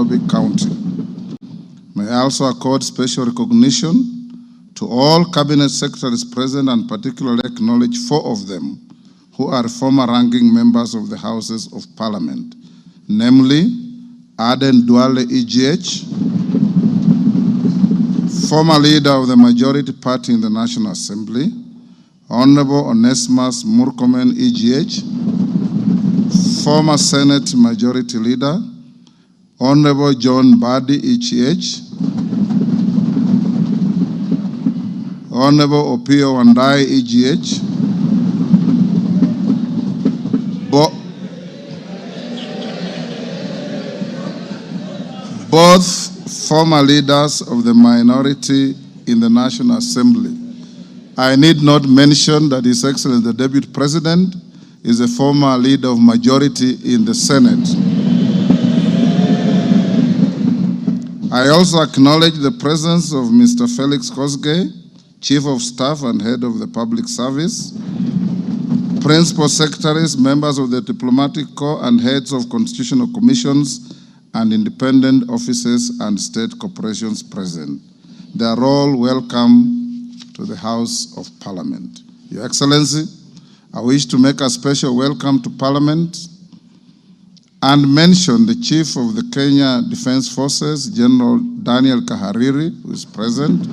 Nairobi County. May I also accord special recognition to all cabinet secretaries present and particularly acknowledge 4 of them who are former ranking members of the Houses of Parliament, namely Aden Duale EGH, former leader of the majority party in the National Assembly, Honorable Onesimus Murkomen EGH, former Senate Majority Leader, Honorable John Badi EGH, Honorable Opio Wandai EGH, both former leaders of the minority in the National Assembly. I need not mention that His Excellency the Deputy President is a former leader of majority in the Senate. I also acknowledge the presence of Mr. Felix Kosgei, Chief of Staff and Head of the Public Service, Principal Secretaries, members of the Diplomatic Corps, and heads of constitutional commissions and independent offices and state corporations present. They are all welcome to the House of Parliament. Your Excellency, I wish to make a special welcome to Parliament and mention the Chief of the Kenya Defence Forces, General Daniel Kahariri, who is present,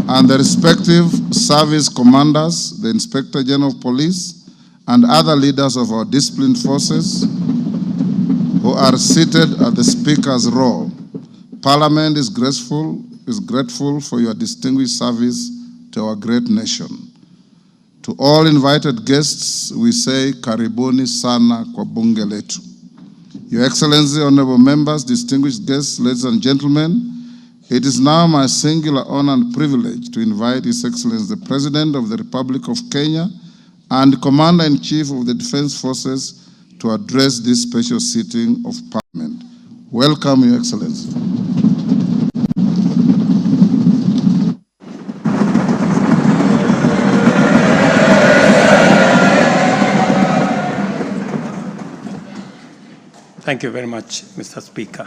and the respective service commanders, the Inspector General of Police, and other leaders of our disciplined forces who are seated at the Speaker's row. Parliament is grateful for your distinguished service to our great nation. To all invited guests, we say, Karibuni sana kwa bunge letu. Your Excellency, honorable members, distinguished guests, ladies and gentlemen, it is now my singular honor and privilege to invite His Excellency the President of the Republic of Kenya and Commander-in-Chief of the Defense Forces to address this special sitting of Parliament. Welcome, Your Excellency. Thank you very much, Mr. Speaker.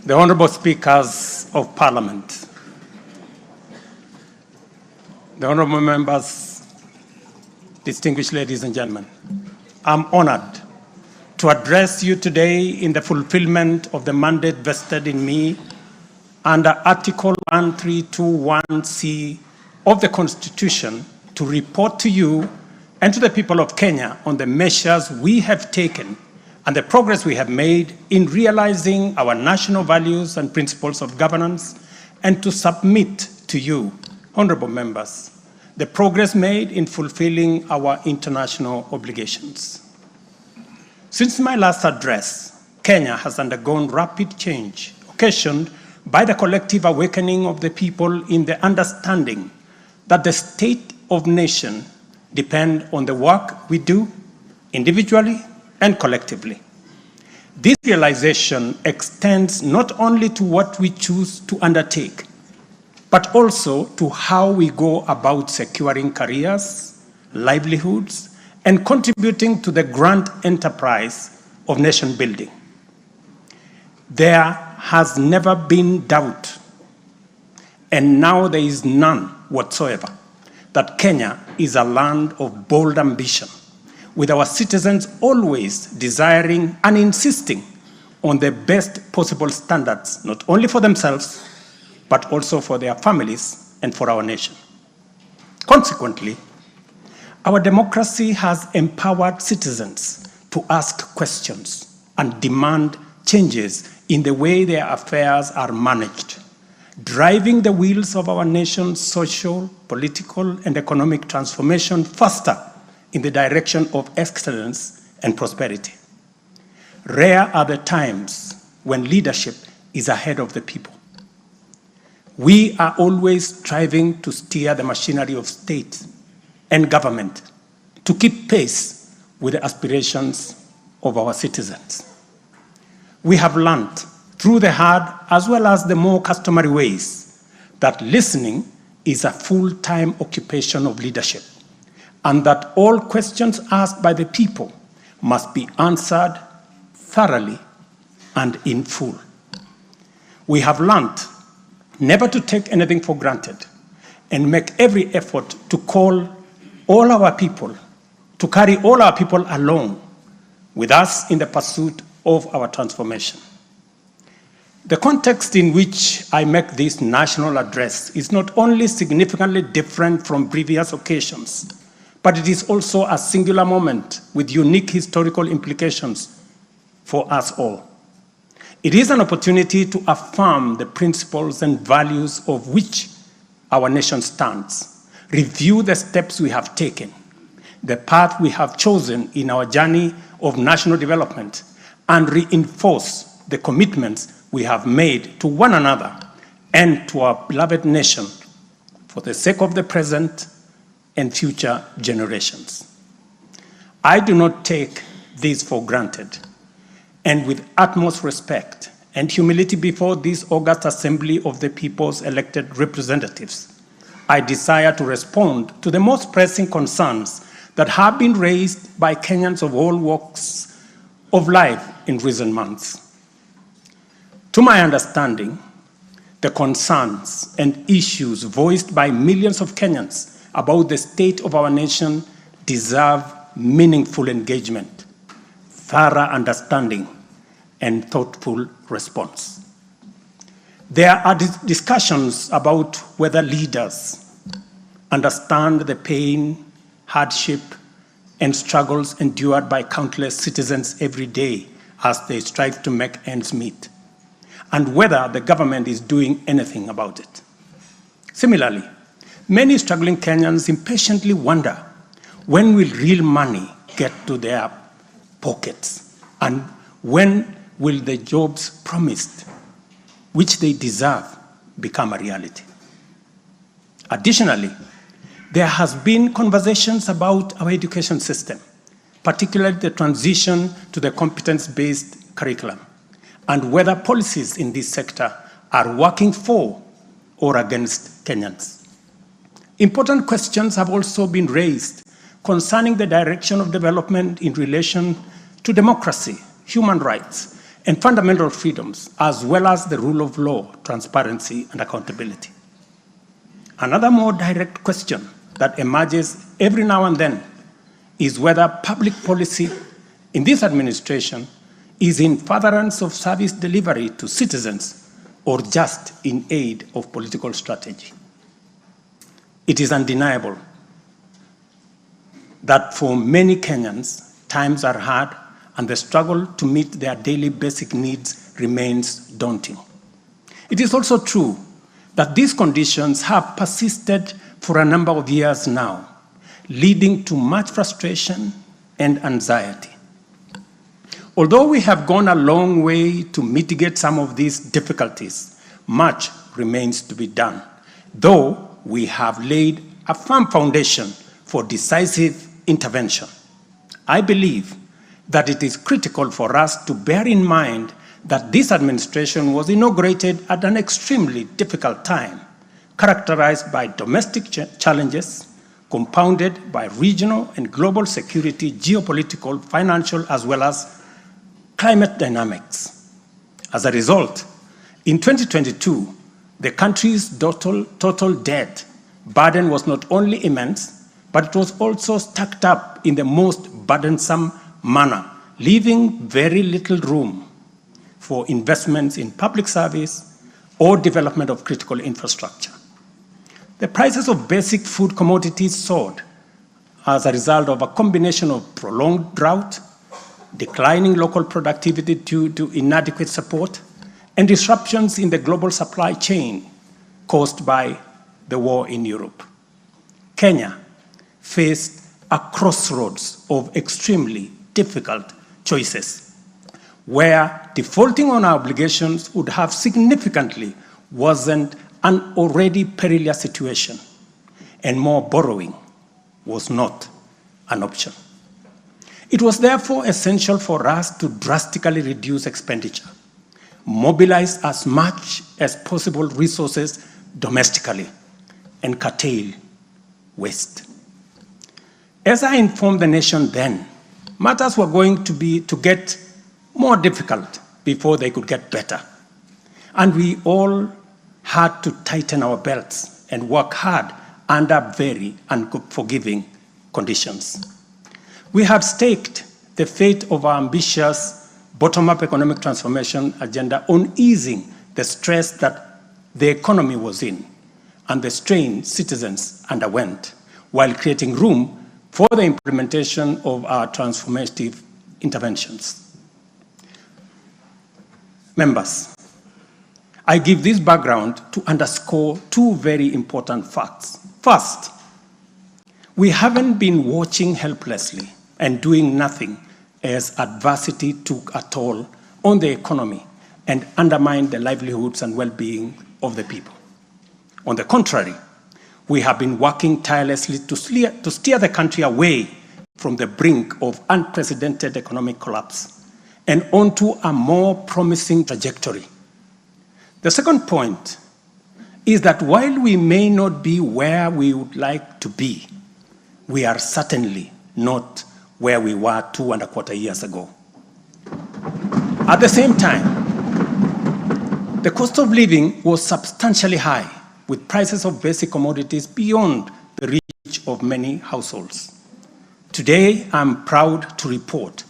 The Honorable Speakers of Parliament, the Honorable Members, distinguished ladies and gentlemen, I'm honored to address you today in the fulfillment of the mandate vested in me under Article 1321C of the Constitution to report to you and to the people of Kenya on the measures we have taken and the progress we have made in realizing our national values and principles of governance, and to submit to you, honorable members, the progress made in fulfilling our international obligations. Since my last address, Kenya has undergone rapid change, occasioned by the collective awakening of the people in the understanding that the state of nation depend on the work we do individually and collectively. This realization extends not only to what we choose to undertake, but also to how we go about securing careers, livelihoods, and contributing to the grand enterprise of nation building. There has never been doubt, and now there is none whatsoever, that Kenya is a land of bold ambition, with our citizens always desiring and insisting on the best possible standards, not only for themselves, but also for their families and for our nation. Consequently, our democracy has empowered citizens to ask questions and demand changes in the way their affairs are managed, driving the wheels of our nation's social, political, and economic transformation faster in the direction of excellence and prosperity. Rare are the times when leadership is ahead of the people. We are always striving to steer the machinery of state and government to keep pace with the aspirations of our citizens. We have learned through the hard as well as the more customary ways that listening is a full-time occupation of leadership, and that all questions asked by the people must be answered thoroughly and in full. We have learned never to take anything for granted and make every effort to carry all our people along with us in the pursuit of our transformation. The context in which I make this national address is not only significantly different from previous occasions, but it is also a singular moment with unique historical implications for us all. It is an opportunity to affirm the principles and values of which our nation stands, review the steps we have taken, the path we have chosen in our journey of national development, and reinforce the commitments we have made to one another and to our beloved nation for the sake of the present and future generations. I do not take this for granted, and with utmost respect and humility before this august assembly of the people's elected representatives, I desire to respond to the most pressing concerns that have been raised by Kenyans of all walks of life in recent months. To my understanding, the concerns and issues voiced by millions of Kenyans about the state of our nation deserve meaningful engagement, thorough understanding, and thoughtful response. There are discussions about whether leaders understand the pain, hardship, and struggles endured by countless citizens every day as they strive to make ends meet, and whether the government is doing anything about it. Similarly, many struggling Kenyans impatiently wonder, when will real money get to their pockets? And when will the jobs promised, which they deserve, become a reality? Additionally, there has been conversations about our education system, particularly the transition to the competence-based curriculum, and whether policies in this sector are working for or against Kenyans. Important questions have also been raised concerning the direction of development in relation to democracy, human rights, and fundamental freedoms, as well as the rule of law, transparency, and accountability. Another more direct question that emerges every now and then is whether public policy in this administration is in furtherance of service delivery to citizens or just in aid of political strategy. It is undeniable that for many Kenyans, times are hard and the struggle to meet their daily basic needs remains daunting. It is also true that these conditions have persisted for a number of years now, leading to much frustration and anxiety. Although we have gone a long way to mitigate some of these difficulties, much remains to be done, though we have laid a firm foundation for decisive intervention. I believe that it is critical for us to bear in mind that this administration was inaugurated at an extremely difficult time, characterized by domestic challenges, compounded by regional and global security, geopolitical, financial, as well as climate dynamics. As a result, in 2022, the country's total debt burden was not only immense, but it was also stacked up in the most burdensome manner, leaving very little room for investments in public service or development of critical infrastructure. The prices of basic food commodities soared as a result of a combination of prolonged drought, declining local productivity due to inadequate support, and disruptions in the global supply chain caused by the war in Europe. Kenya faced a crossroads of extremely difficult choices, where defaulting on our obligations would have significantly worsened an already perilous situation, and more borrowing was not an option. It was therefore essential for us to drastically reduce expenditure, mobilize as much as possible resources domestically, and curtail waste. As I informed the nation then, matters were going to get more difficult before they could get better. And we all had to tighten our belts and work hard under very unforgiving conditions. We had staked the fate of our ambitious bottom-up economic transformation agenda on easing the stress that the economy was in and the strain citizens underwent, while creating room for the implementation of our transformative interventions. Members, I give this background to underscore two very important facts. First, we haven't been watching helplessly and doing nothing as adversity took a toll on the economy and undermined the livelihoods and well-being of the people. On the contrary, we have been working tirelessly to steer the country away from the brink of unprecedented economic collapse and onto a more promising trajectory. The second point is that while we may not be where we would like to be, we are certainly not where we were 2.25 years ago. At the same time, the cost of living was substantially high, with prices of basic commodities beyond the reach of many households. Today, I'm proud to report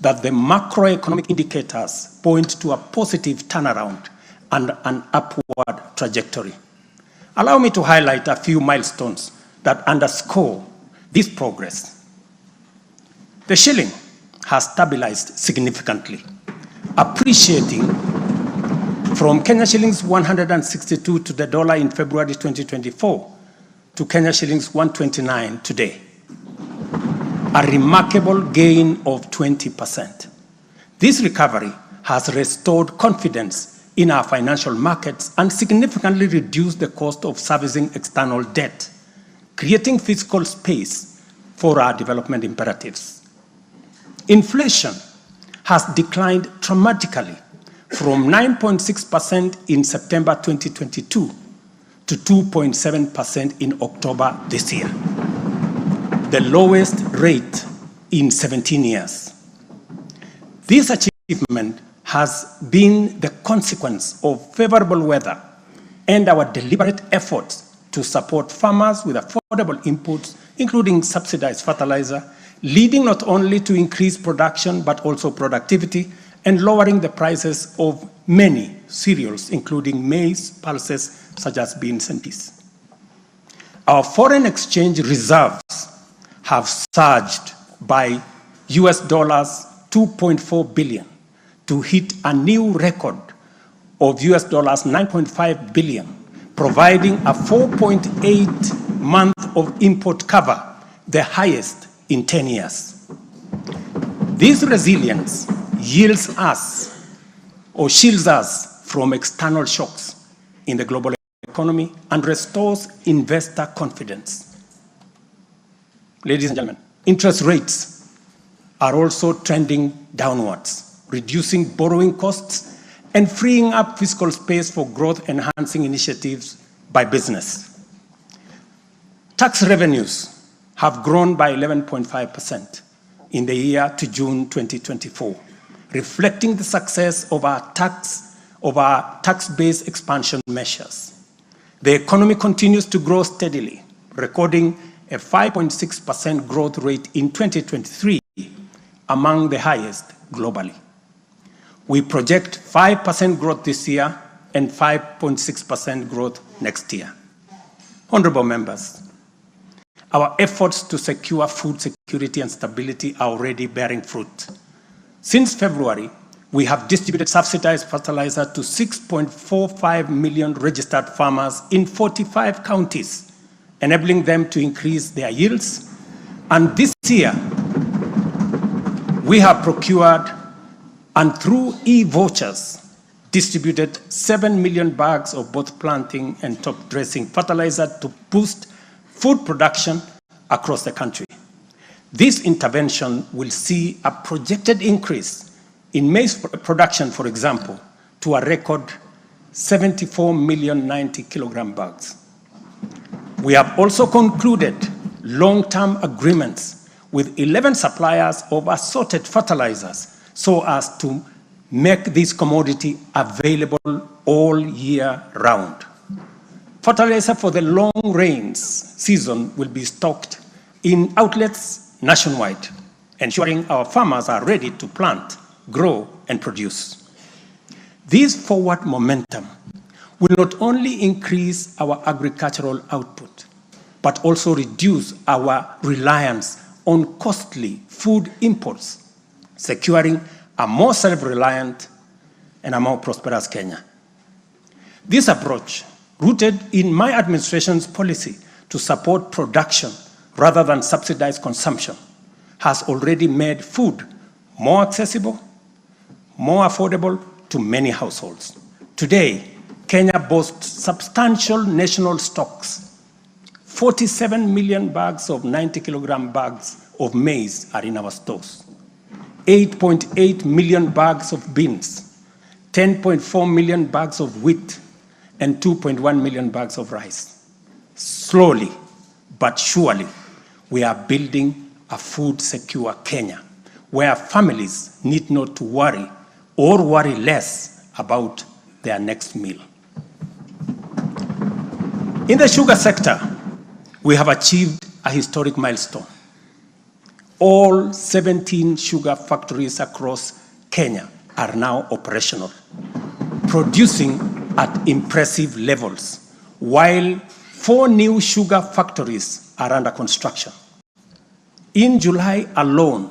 that the macroeconomic indicators point to a positive turnaround and an upward trajectory. Allow me to highlight a few milestones that underscore this progress. The shilling has stabilized significantly, appreciating from Kenya shillings 162 to the dollar in February 2024 to Kenya shillings 129 today, a remarkable gain of 20%. This recovery has restored confidence in our financial markets and significantly reduced the cost of servicing external debt, creating fiscal space for our development imperatives. Inflation has declined dramatically from 9.6% in September 2022 to 2.7% in October this year, the lowest rate in 17 years. This achievement has been the consequence of favorable weather and our deliberate efforts to support farmers with affordable inputs, including subsidized fertilizer, leading not only to increased production but also productivity and lowering the prices of many cereals, including maize, pulses such as beans and peas. Our foreign exchange reserves have surged by US dollars 2.4 billion to hit a new record of US dollars 9.5 billion, providing a 4.8 month of import cover, the highest in 10 years. This resilience yields us or shields us from external shocks in the global economy and restores investor confidence. Ladies and gentlemen, interest rates are also trending downwards, reducing borrowing costs and freeing up fiscal space for growth-enhancing initiatives by business. Tax revenues have grown by 11.5% in the year to June 2024, reflecting the success of our tax-based expansion measures. The economy continues to grow steadily, recording a 5.6% growth rate in 2023, among the highest globally. We project 5% growth this year and 5.6% growth next year. Honorable members, our efforts to secure food security and stability are already bearing fruit. Since February, we have distributed subsidized fertilizer to 6.45 million registered farmers in 45 counties, enabling them to increase their yields. And this year, we have procured and through e-vouchers distributed 7 million bags of both planting and top dressing fertilizer to boost food production across the country. This intervention will see a projected increase in maize production, for example, to a record 74 million 90 kilogram bags. We have also concluded long-term agreements with 11 suppliers of assorted fertilizers so as to make this commodity available all year round. Fertilizer for the long rains season will be stocked in outlets nationwide, ensuring our farmers are ready to plant, grow, and produce. This forward momentum will not only increase our agricultural output, but also reduce our reliance on costly food imports, securing a more self-reliant and a more prosperous Kenya. This approach, rooted in my administration's policy to support production rather than subsidize consumption, has already made food more accessible, more affordable to many households. Today, Kenya boasts substantial national stocks. 47 million bags of 90-kilogram bags of maize are in our stores. 8.8 million bags of beans, 10.4 million bags of wheat, and 2.1 million bags of rice. Slowly but surely, we are building a food-secure Kenya, where families need not to worry or worry less about their next meal. In the sugar sector, we have achieved a historic milestone. All 17 sugar factories across Kenya are now operational, producing at impressive levels, while 4 new sugar factories are under construction. In July alone,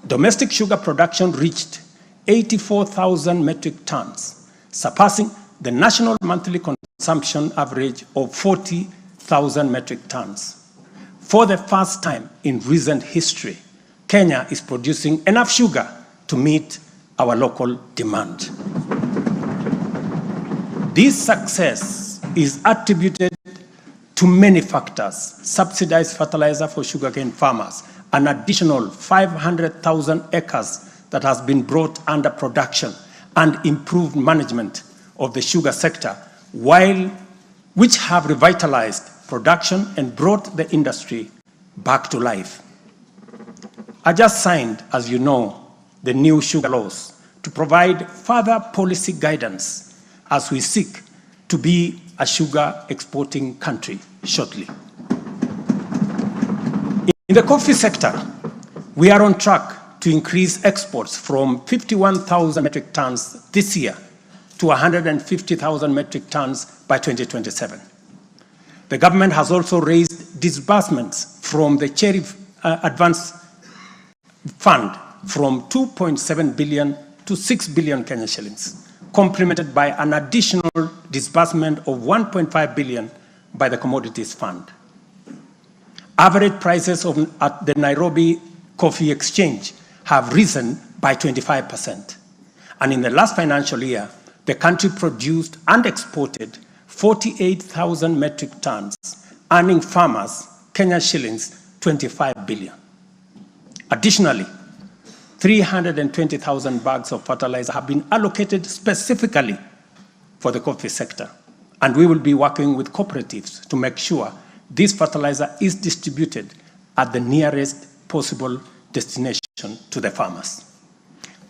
domestic sugar production reached 84,000 metric tons, surpassing the national monthly consumption average of 40,000 metric tons. For the first time in recent history, Kenya is producing enough sugar to meet our local demand. This success is attributed to many factors: subsidized fertilizer for sugarcane farmers, an additional 500,000 acres that has been brought under production, and improved management of the sugar sector, which have revitalized production and brought the industry back to life. I just signed, as you know, the new sugar laws to provide further policy guidance as we seek to be a sugar exporting country shortly. In the coffee sector, we are on track to increase exports from 51,000 metric tons this year to 150,000 metric tons by 2027. The government has also raised disbursements from the Cherry Advance Fund from 2.7 billion to 6 billion Kenya shillings, complemented by an additional disbursement of 1.5 billion by the Commodities Fund. Average prices at the Nairobi Coffee Exchange have risen by 25%. And in the last financial year, the country produced and exported 48,000 metric tons, earning farmers Kenya shillings 25 billion. Additionally, 320,000 bags of fertilizer have been allocated specifically for the coffee sector, and we will be working with cooperatives to make sure this fertilizer is distributed at the nearest possible destination to the farmers.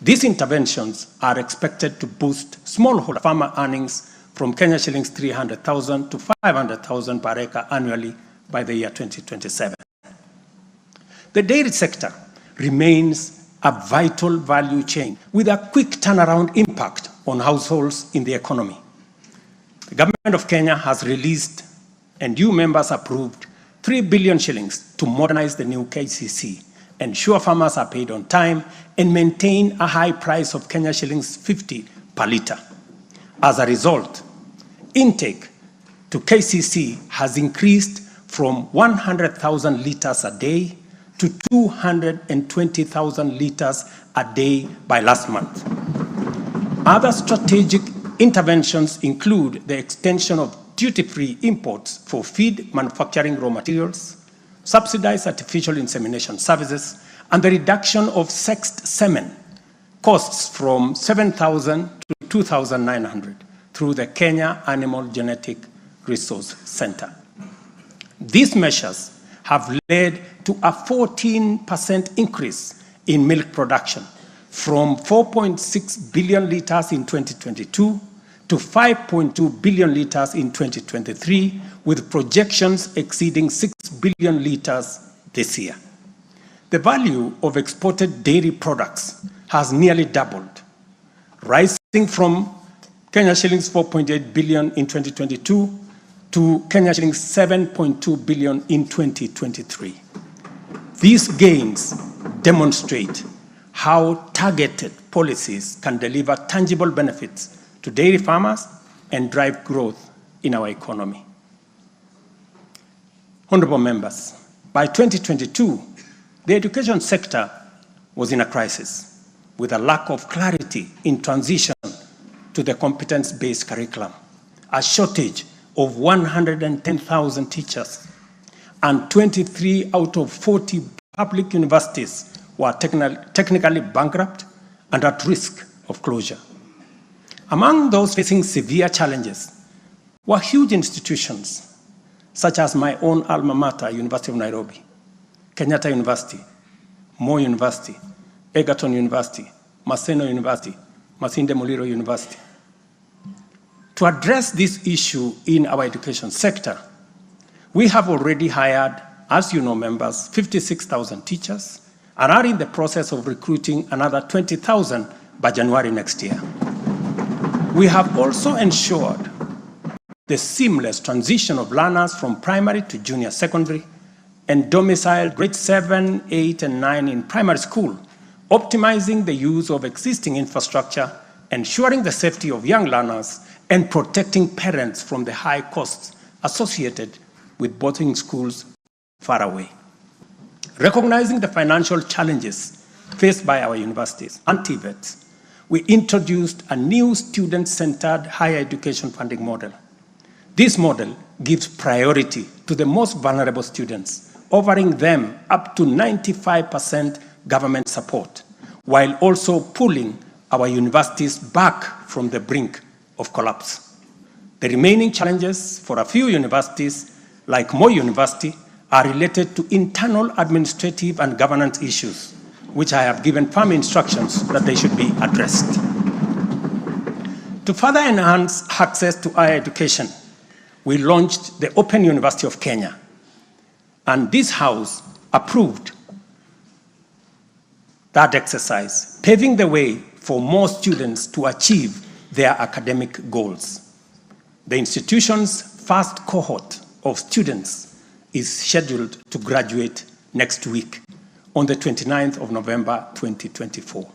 These interventions are expected to boost smallholder farmer earnings from Kenya shillings 300,000 to 500,000 per acre annually by the year 2027. The dairy sector remains a vital value chain with a quick turnaround impact on households in the economy. The government of Kenya has released and you members approved 3 billion shillings to modernize the new KCC, ensure farmers are paid on time, and maintain a high price of Kenya shillings 50 per litre. As a result, intake to KCC has increased from 100,000 litres a day to 220,000 litres a day by last month. Other strategic interventions include the extension of duty-free imports for feed manufacturing raw materials, subsidized artificial insemination services, and the reduction of sexed semen costs from 7,000 to 2,900 through the Kenya Animal Genetic Resource Center. These measures have led to a 14% increase in milk production, from 4.6 billion liters in 2022 to 5.2 billion liters in 2023, with projections exceeding 6 billion liters this year. The value of exported dairy products has nearly doubled, rising from Kenya shillings 4.8 billion in 2022 to Kenya shillings 7.2 billion in 2023. These gains demonstrate how targeted policies can deliver tangible benefits to dairy farmers and drive growth in our economy. Honorable members, by 2022, the education sector was in a crisis with a lack of clarity in transition to the competence-based curriculum, a shortage of 110,000 teachers, and 23 out of 40 public universities were technically bankrupt and at risk of closure. Among those facing severe challenges were huge institutions, such as my own alma mater, University of Nairobi, Kenyatta University, Moi University, Egerton University, Maseno University, Masinde Muliro University. To address this issue in our education sector, we have already hired, as you know, members, 56,000 teachers and are in the process of recruiting another 20,000 by January next year. We have also ensured the seamless transition of learners from primary to junior secondary and domiciled grades 7, 8, and 9 in primary school, optimizing the use of existing infrastructure, ensuring the safety of young learners, and protecting parents from the high costs associated with boarding schools far away. Recognizing the financial challenges faced by our universities and TVETs, we introduced a new student-centered higher education funding model. This model gives priority to the most vulnerable students, offering them up to 95% government support, while also pulling our universities back from the brink of collapse. The remaining challenges for a few universities, like Moi University, are related to internal administrative and governance issues, which I have given firm instructions that they should be addressed. To further enhance access to higher education, we launched the Open University of Kenya, and this House approved that exercise, paving the way for more students to achieve their academic goals. The institution's first cohort of students is scheduled to graduate next week on the 29th of November 2024.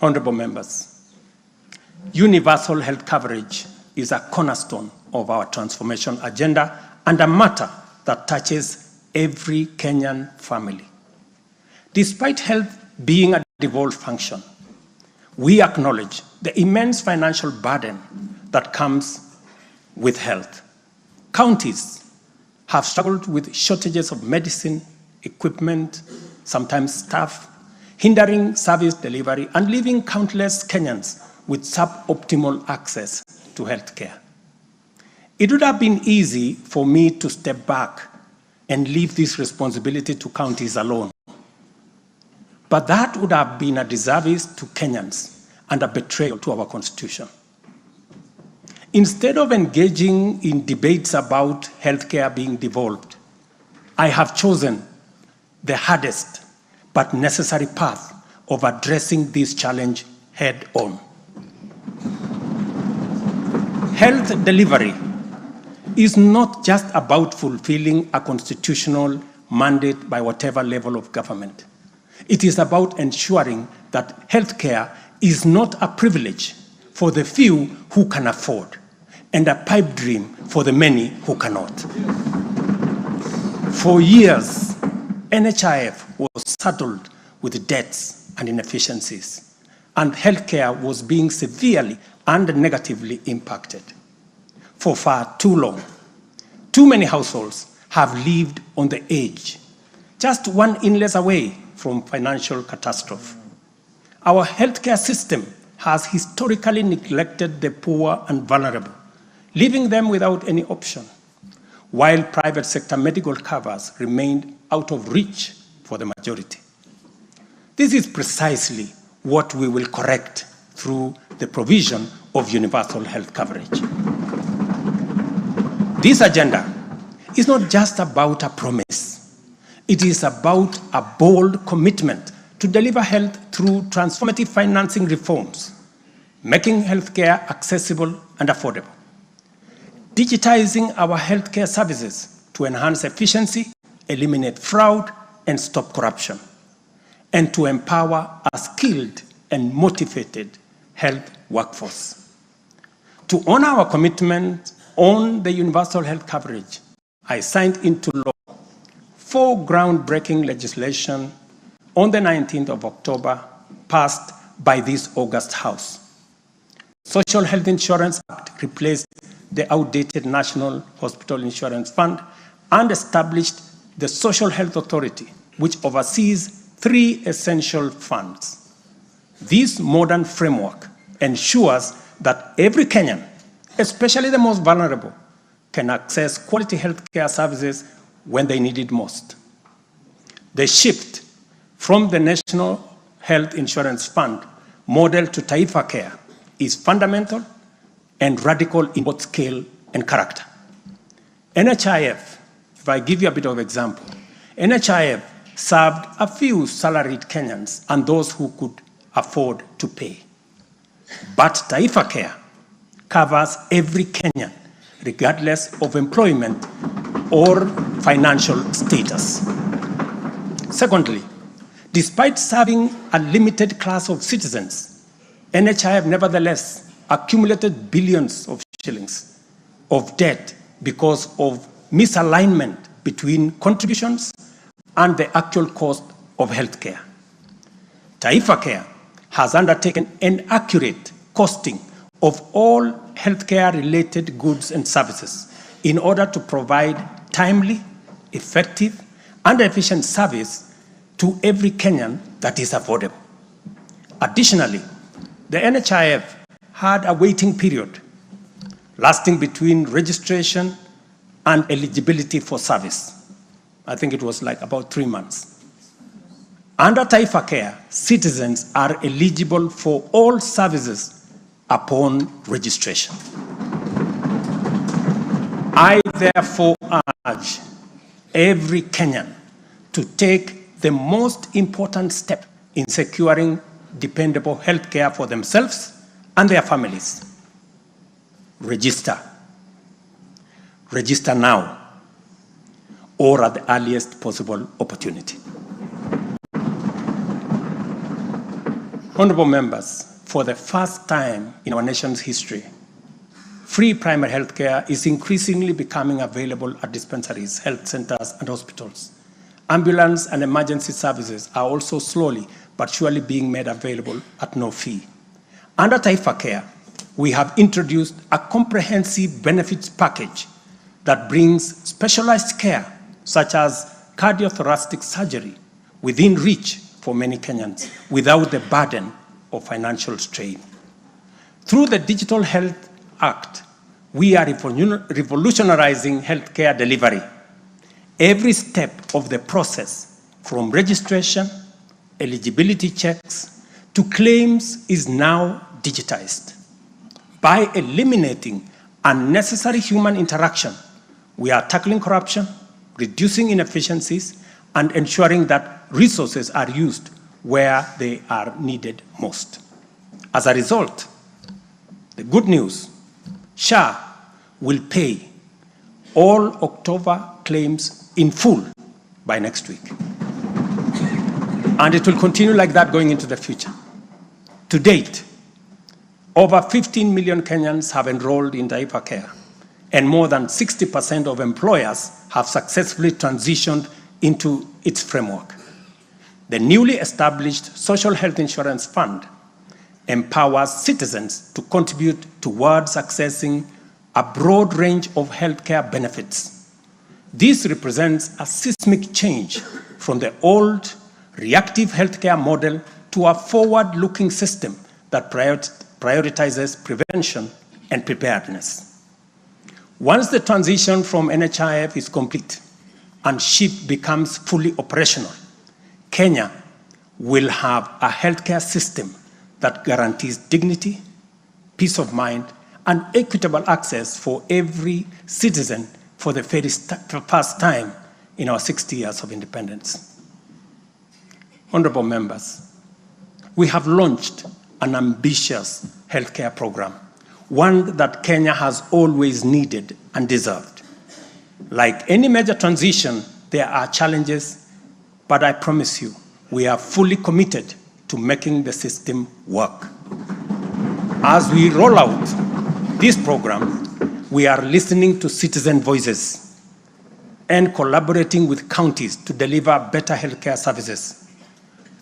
Honorable members, universal health coverage is a cornerstone of our transformation agenda and a matter that touches every Kenyan family. Despite health being a devolved function, we acknowledge the immense financial burden that comes with health. Counties have struggled with shortages of medicine, equipment, sometimes staff, hindering service delivery and leaving countless Kenyans with suboptimal access to health care. It would have been easy for me to step back and leave this responsibility to counties alone. But that would have been a disservice to Kenyans and a betrayal to our Constitution. Instead of engaging in debates about healthcare being devolved, I have chosen the hardest but necessary path of addressing this challenge head on. Health delivery is not just about fulfilling a constitutional mandate by whatever level of government. It is about ensuring that healthcare is not a privilege for the few who can afford and a pipe dream for the many who cannot. For years, NHIF was saddled with debts and inefficiencies, and healthcare was being severely and negatively impacted. For far too long, too many households have lived on the edge, just one illness away from financial catastrophe. Our healthcare system has historically neglected the poor and vulnerable, leaving them without any option, while private sector medical covers remained out of reach for the majority. This is precisely what we will correct through the provision of universal health coverage. This agenda is not just about a promise. It is about a bold commitment to deliver health through transformative financing reforms, making healthcare accessible and affordable, digitizing our healthcare services to enhance efficiency, eliminate fraud, and stop corruption, and to empower a skilled and motivated health workforce. To honor our commitment on the universal health coverage, I signed into law 4 groundbreaking legislation on the 19th of October, passed by this August House. Social Health Insurance Act replaced the outdated National Hospital Insurance Fund and established the Social Health Authority, which oversees 3 essential funds. This modern framework ensures that every Kenyan, especially the most vulnerable, can access quality healthcare services when they need it most. The shift from the National Health Insurance Fund model to Taifa Care is fundamental and radical in both scale and character. NHIF, if I give you a bit of example, NHIF served a few salaried Kenyans and those who could afford to pay. But Taifa Care covers every Kenyan, regardless of employment or financial status. Secondly, despite serving a limited class of citizens, NHIF nevertheless accumulated billions of shillings of debt because of misalignment between contributions and the actual cost of healthcare. Taifa Care has undertaken an accurate costing of all healthcare-related goods and services in order to provide timely, effective, and efficient service to every Kenyan that is affordable. Additionally, the NHIF had a waiting period lasting between registration and eligibility for service. I think it was like about 3 months. Under Taifa Care, citizens are eligible for all services upon registration. I therefore urge every Kenyan to take the most important step in securing dependable health care for themselves and their families. Register. Register now or at the earliest possible opportunity. Honorable members, for the first time in our nation's history, free primary health care is increasingly becoming available at dispensaries, health centers, and hospitals. Ambulance and emergency services are also slowly but surely being made available at no fee. Under Taifa Care, we have introduced a comprehensive benefits package that brings specialized care, such as cardiothoracic surgery, within reach for many Kenyans without the burden of financial strain. Through the Digital Health Act, we are revolutionizing healthcare delivery. Every step of the process, from registration, eligibility checks, to claims is now digitized. By eliminating unnecessary human interaction, we are tackling corruption, reducing inefficiencies, and ensuring that resources are used where they are needed most. As a result, the good news, SHA will pay all October claims in full by next week. And it will continue like that going into the future. To date, over 15 million Kenyans have enrolled in Taifa Care, and more than 60% of employers have successfully transitioned into its framework. The newly established Social Health Insurance Fund empowers citizens to contribute towards accessing a broad range of healthcare benefits. This represents a seismic change from the old reactive healthcare model to a forward-looking system that prioritizes prevention and preparedness. Once the transition from NHIF is complete and SHIP becomes fully operational, Kenya will have a healthcare system that guarantees dignity, peace of mind, and equitable access for every citizen for the very first time in our 60 years of independence. Honorable members, we have launched an ambitious healthcare program, one that Kenya has always needed and deserved. Like any major transition, there are challenges, but I promise you, we are fully committed to making the system work. As we roll out this program, we are listening to citizen voices and collaborating with counties to deliver better healthcare services.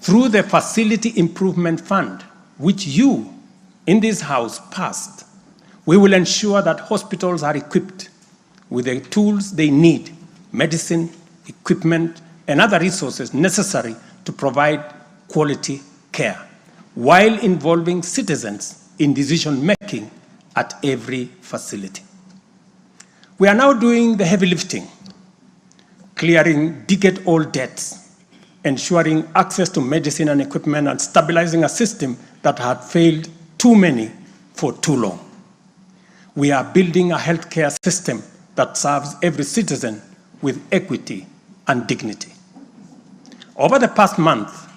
Through the Facility Improvement Fund, which you in this House passed, we will ensure that hospitals are equipped with the tools they need, medicine, equipment, and other resources necessary to provide quality care, while involving citizens in decision-making at every facility. We are now doing the heavy lifting, clearing decade-old debts, ensuring access to medicine and equipment, and stabilizing a system that had failed too many for too long. We are building a healthcare system that serves every citizen with equity and dignity. Over the past month,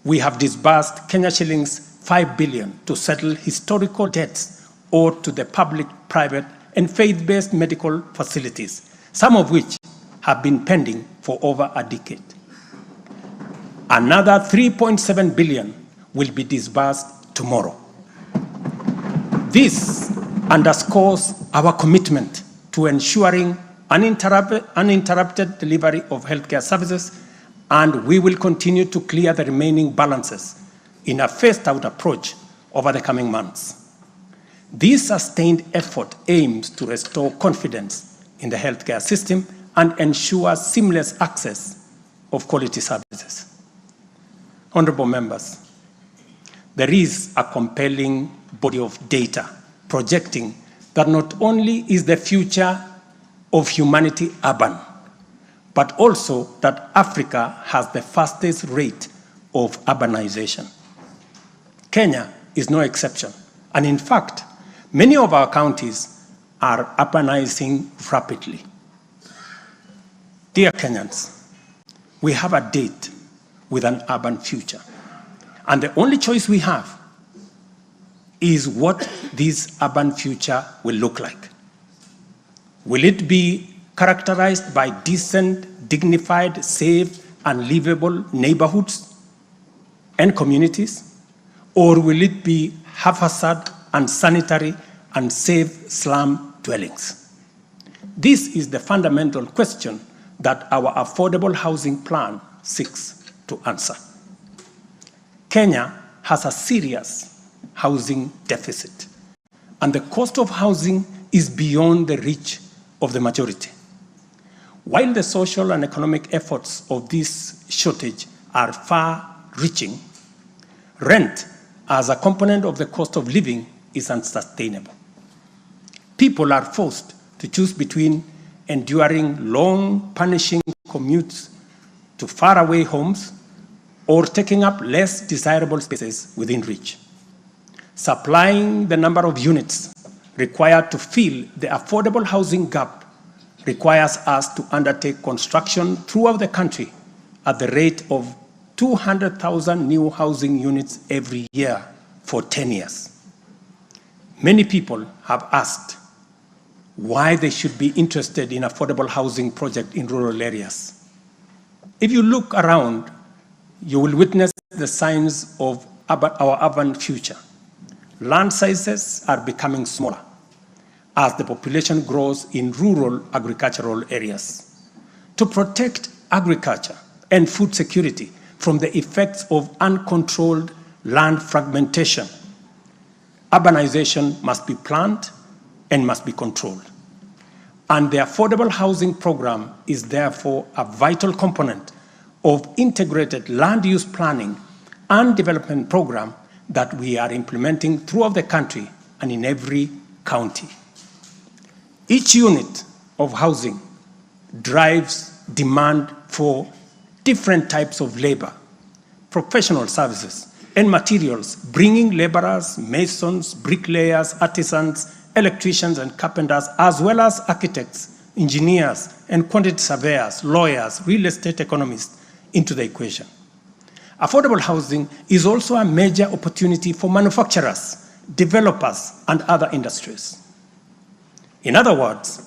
we have disbursed Kenya shillings 5 billion to settle historical debts owed to the public, private, and faith-based medical facilities, some of which have been pending for over a decade. Another 3.7 billion will be disbursed tomorrow. This underscores our commitment to ensuring uninterrupted delivery of healthcare services, and we will continue to clear the remaining balances in a phased-out approach over the coming months. This sustained effort aims to restore confidence in the healthcare system and ensure seamless access of quality services. Honorable members, there is a compelling body of data projecting that not only is the future of humanity urban, but also that Africa has the fastest rate of urbanization. Kenya is no exception, and in fact, many of our counties are urbanizing rapidly. Dear Kenyans, we have a date with an urban future, and the only choice we have is what this urban future will look like. Will it be characterized by decent, dignified, safe, and livable neighborhoods and communities? Or will it be haphazard, unsanitary, and safe slum dwellings? This is the fundamental question that our affordable housing plan seeks to answer. Kenya has a serious housing deficit, and the cost of housing is beyond the reach of the majority. While the social and economic efforts of this shortage are far-reaching, rent as a component of the cost of living is unsustainable. People are forced to choose between enduring long, punishing commutes to faraway homes or taking up less desirable spaces within reach. Supplying the number of units required to fill the affordable housing gap requires us to undertake construction throughout the country at the rate of 200,000 new housing units every year for 10 years. Many people have asked why they should be interested in affordable housing projects in rural areas. If you look around, you will witness the signs of our urban future. Land sizes are becoming smaller as the population grows in rural agricultural areas. To protect agriculture and food security from the effects of uncontrolled land fragmentation, urbanization must be planned and must be controlled. And the affordable housing program is therefore a vital component of integrated land use planning and development program that we are implementing throughout the country and in every county. Each unit of housing drives demand for different types of labor, professional services and materials, bringing laborers, masons, bricklayers, artisans, electricians and carpenters, as well as architects, engineers, and quantity surveyors, lawyers, real estate economists into the equation. Affordable housing is also a major opportunity for manufacturers, developers, and other industries. In other words,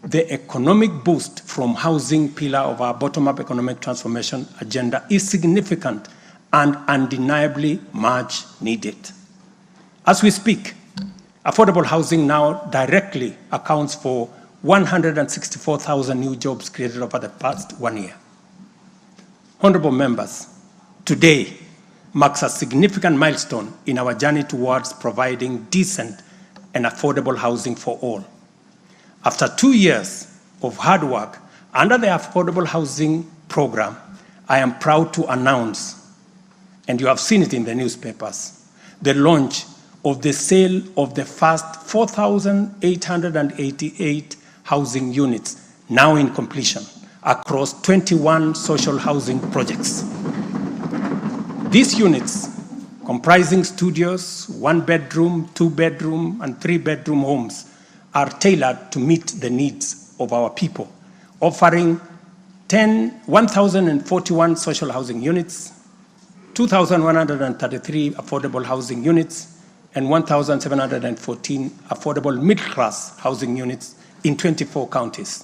the economic boost from housing pillar of our bottom-up economic transformation agenda is significant and undeniably much needed. As we speak, affordable housing now directly accounts for 164,000 new jobs created over the past 1 year. Honorable members, today marks a significant milestone in our journey towards providing decent and affordable housing for all. After 2 years of hard work under the Affordable Housing Program, I am proud to announce, and you have seen it in the newspapers, the launch of the sale of the first 4,888 housing units, now in completion, across 21 social housing projects. These units, comprising studios, 1-bedroom, 2-bedroom, and 3-bedroom homes, are tailored to meet the needs of our people, offering 1,041 social housing units, 2,133 affordable housing units, and 1,714 affordable middle-class housing units in 24 counties.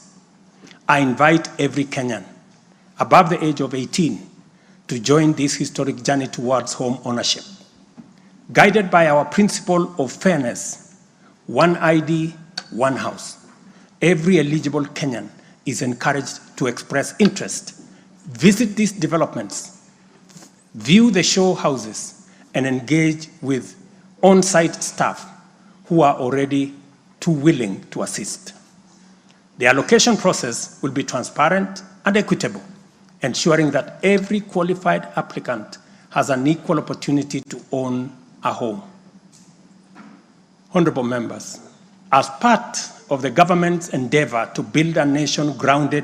I invite every Kenyan above the age of 18 to join this historic journey towards home ownership. Guided by our principle of fairness, one ID, one house, every eligible Kenyan is encouraged to express interest, visit these developments, view the show houses, and engage with on-site staff who are already too willing to assist. The allocation process will be transparent and equitable, ensuring that every qualified applicant has an equal opportunity to own a home. Honorable members, as part of the government's endeavor to build a nation grounded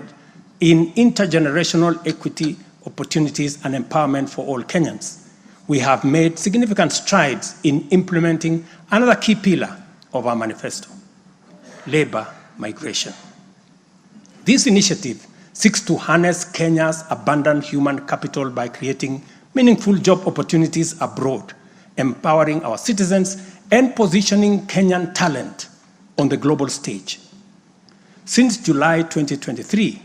in intergenerational equity, opportunities, and empowerment for all Kenyans, we have made significant strides in implementing another key pillar of our manifesto, labor migration. This initiative seeks to harness Kenya's abundant human capital by creating meaningful job opportunities abroad, empowering our citizens, and positioning Kenyan talent on the global stage. Since July 2023,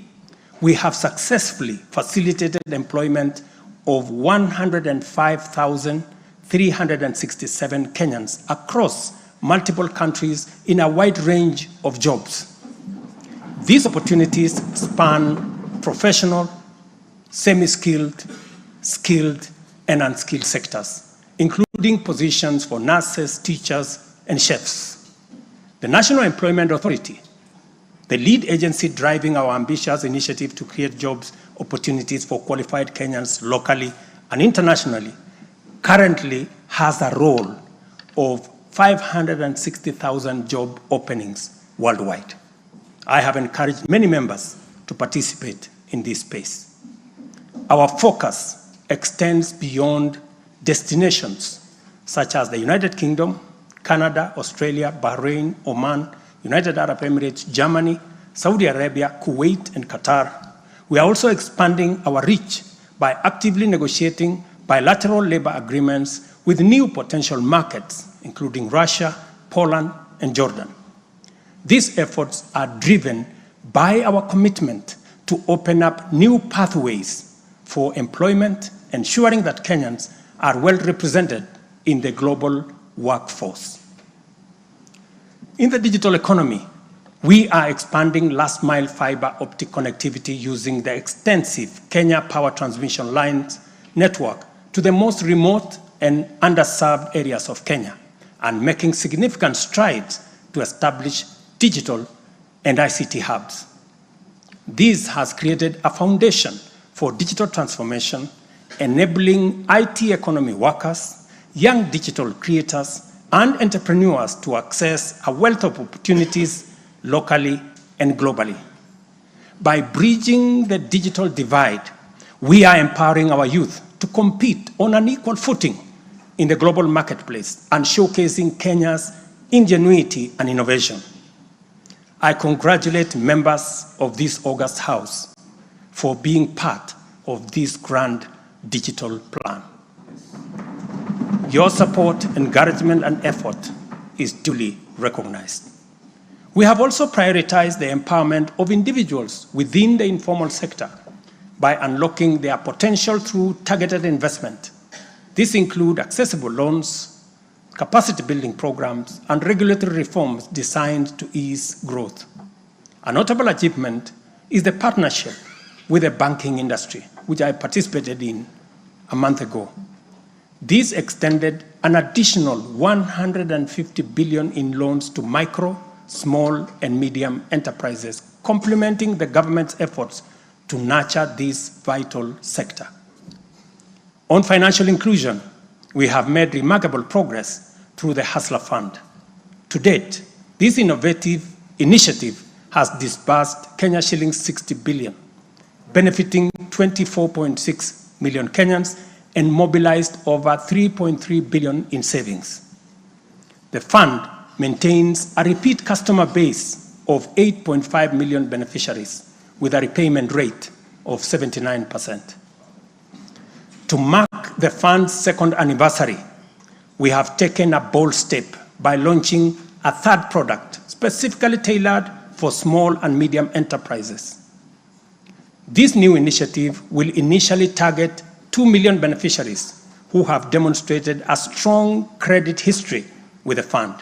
we have successfully facilitated employment of 105,367 Kenyans across multiple countries in a wide range of jobs. These opportunities span professional, semi-skilled, skilled, and unskilled sectors, including positions for nurses, teachers, and chefs. The National Employment Authority, the lead agency driving our ambitious initiative to create jobs opportunities for qualified Kenyans locally and internationally, currently has a role of 560,000 job openings worldwide. I have encouraged many members to participate in this space. Our focus extends beyond destinations such as the United Kingdom, Canada, Australia, Bahrain, Oman, United Arab Emirates, Germany, Saudi Arabia, Kuwait, and Qatar. We are also expanding our reach by actively negotiating bilateral labor agreements with new potential markets, including Russia, Poland, and Jordan. These efforts are driven by our commitment to open up new pathways for employment, ensuring that Kenyans are well represented in the global workforce. In the digital economy, we are expanding last-mile fiber optic connectivity using the extensive Kenya Power Transmission Lines network to the most remote and underserved areas of Kenya, and making significant strides to establish digital and ICT hubs. This has created a foundation for digital transformation, enabling IT economy workers, young digital creators, and entrepreneurs to access a wealth of opportunities locally and globally. By bridging the digital divide, we are empowering our youth to compete on an equal footing in the global marketplace and showcasing Kenya's ingenuity and innovation. I congratulate members of this august House for being part of this grand digital plan. Your support, encouragement, and effort is duly recognized. We have also prioritized the empowerment of individuals within the informal sector by unlocking their potential through targeted investment. This includes accessible loans, capacity building programs, and regulatory reforms designed to ease growth. A notable achievement is the partnership with the banking industry, which I participated in a month ago. This extended an additional 150 billion in loans to micro, small, and medium enterprises, complementing the government's efforts to nurture this vital sector. On financial inclusion, we have made remarkable progress through the Hustler Fund. To date, this innovative initiative has disbursed Kenya shillings 60 billion, benefiting 24.6 million Kenyans and mobilized over 3.3 billion in savings. The fund maintains a repeat customer base of 8.5 million beneficiaries with a repayment rate of 79%. To mark the fund's second anniversary, we have taken a bold step by launching a third product specifically tailored for small and medium enterprises. This new initiative will initially target 2 million beneficiaries who have demonstrated a strong credit history with the fund.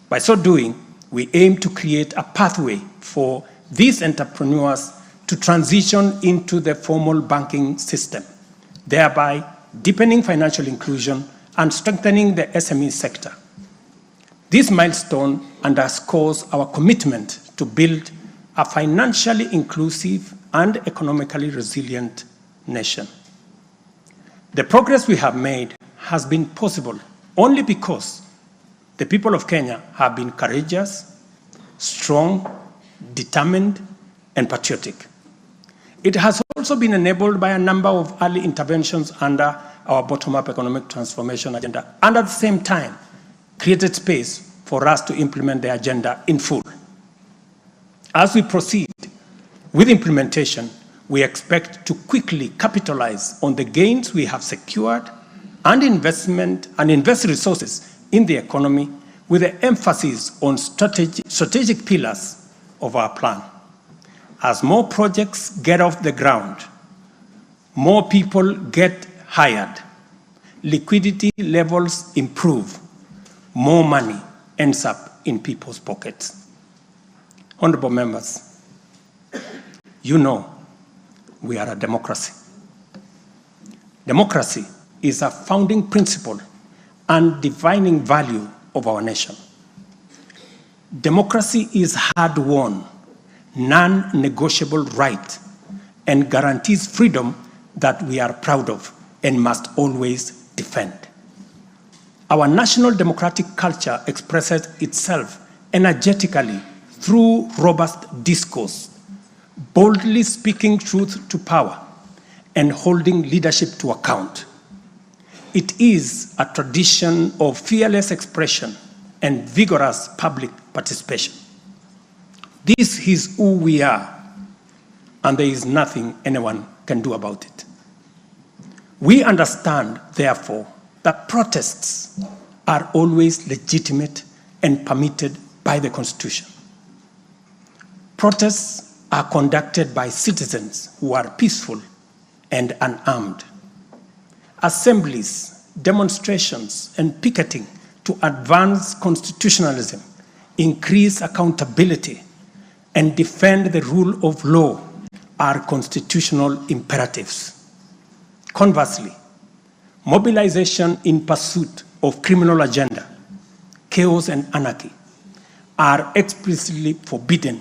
By so doing, we aim to create a pathway for these entrepreneurs to transition into the formal banking system, thereby deepening financial inclusion and strengthening the SME sector. This milestone underscores our commitment to build a financially inclusive and economically resilient nation. The progress we have made has been possible only because the people of Kenya have been courageous, strong, determined, and patriotic. It has also been enabled by a number of early interventions under our bottom-up economic transformation agenda, and at the same time, created space for us to implement the agenda in full. As we proceed with implementation, we expect to quickly capitalize on the gains we have secured and invest resources in the economy with an emphasis on strategic pillars of our plan. As more projects get off the ground, more people get hired, liquidity levels improve, more money ends up in people's pockets. Honorable members, you know we are a democracy. Democracy is a founding principle and defining value of our nation. Democracy is hard-won, non-negotiable right, and guarantees freedom that we are proud of and must always defend. Our national democratic culture expresses itself energetically through robust discourse, boldly speaking truth to power, and holding leadership to account. It is a tradition of fearless expression and vigorous public participation. This is who we are, and there is nothing anyone can do about it. We understand, therefore, that protests are always legitimate and permitted by the Constitution. Protests are conducted by citizens who are peaceful and unarmed. Assemblies, demonstrations, and picketing to advance constitutionalism, increase accountability, and defend the rule of law are constitutional imperatives. Conversely, mobilization in pursuit of criminal agenda, chaos, and anarchy are explicitly forbidden